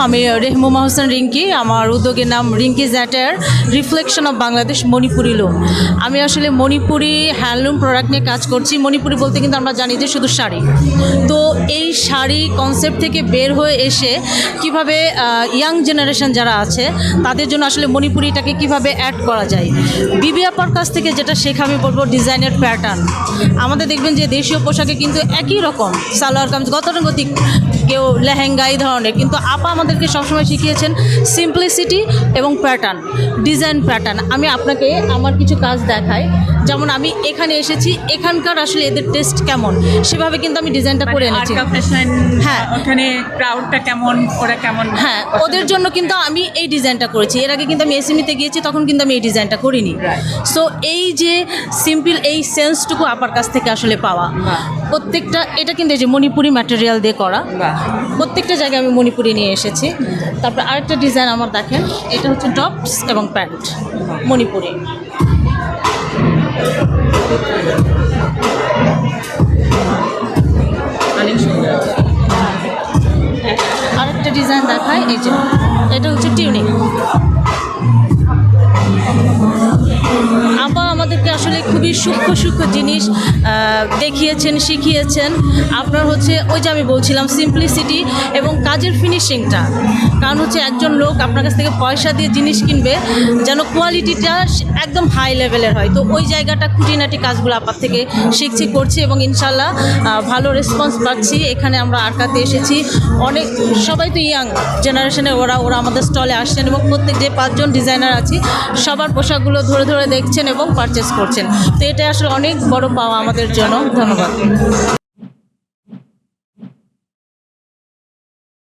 আমি রেহমুমা হোসেন রিঙ্কি। আমার উদ্যোগের নাম Rinki's attire reflection of Bangladesh Manipuri loom. আমি আসলে মণিপুরি হ্যান্ডলুম প্রোডাক্ট নিয়ে কাজ করছি। মণিপুরি বলতে কিন্তু আমরা জানি যে শুধু শাড়ি। তো এই শাড়ি কনসেপ্ট থেকে বের হয়ে এসে কিভাবে ইয়াং জেনারেশন যারা আছে তাদের জন্য আসলে মণিপুরিটাকে কিভাবে অ্যাড করা যায়, বিবি আপার কাছ থেকে যেটা শেখা আমি বলবো ডিজাইনের প্যাটার্ন। আমাদের দেখবেন যে দেশীয় পোশাকে কিন্তু একই রকম সালোয়ার কামিজ গতানুগতিক, কেউ লেহেঙ্গা এই ধরনের, কিন্তু আপা আমাদেরকে সবসময় শিখিয়েছেন সিম্পলিসিটি এবং প্যাটার্ন, ডিজাইন প্যাটার্ন। আমি আপনাকে আমার কিছু কাজ দেখাই। যেমন আমি এখানে এসেছি, এখানকার আসলে এদের টেস্ট কেমন সেভাবে কিন্তু আমি ডিজাইনটা করে এনেছি। হ্যাঁ, ওখানে ক্রাউডটা কেমন, ওরা কেমন, হ্যাঁ ওদের জন্য কিন্তু আমি এই ডিজাইনটা করেছি। এর আগে কিন্তু আমি এসএমইতে গিয়েছি, তখন কিন্তু আমি এই ডিজাইনটা করিনি। সো এই যে সিম্পল এই সেন্সটুকু আপার কাছ থেকে আসলে পাওয়া, প্রত্যেকটা এটা কিন্তু এই যে মণিপুরি ম্যাটেরিয়াল দিয়ে করা, প্রত্যেকটা জায়গায় আমি মণিপুরি নিয়ে এসেছি। তারপর আরেকটা ডিজাইন আমার দেখেন, এটা হচ্ছে টপস এবং প্যান্ট মণিপুরি। আরেকটা ডিজাইন দেখায়, এই যে এটা হচ্ছে টিউনিক। আপা আমাদেরকে আসলে খুবই সূক্ষ্ম সূক্ষ্ম জিনিস দেখিয়েছেন, শিখিয়েছেন। আপনার হচ্ছে ওই যে আমি বলছিলাম সিম্পলিসিটি এবং কাজের ফিনিশিংটা। কারণ হচ্ছে একজন লোক আপনার কাছ থেকে পয়সা দিয়ে জিনিস কিনবে যেন কোয়ালিটিটা একদম হাই লেভেলের হয়। তো ওই জায়গাটা খুঁটিনাটি কাজগুলো আপার থেকে শিখছি, করছি এবং ইনশাল্লাহ ভালো রেসপন্স পাচ্ছি। এখানে আমরা আটকাতে এসেছি, অনেক সবাই তো ইয়াং জেনারেশনের, ওরা আমাদের স্টলে আসছেন এবং প্রত্যেক যে 5 জন ডিজাইনার আছি সবার পোশাকগুলো ধরে ধরে দেখছেন এবং পারচেস করছেন। তো এটা আসলে অনেক বড় পাওয়া আমাদের জন্য। ধন্যবাদ।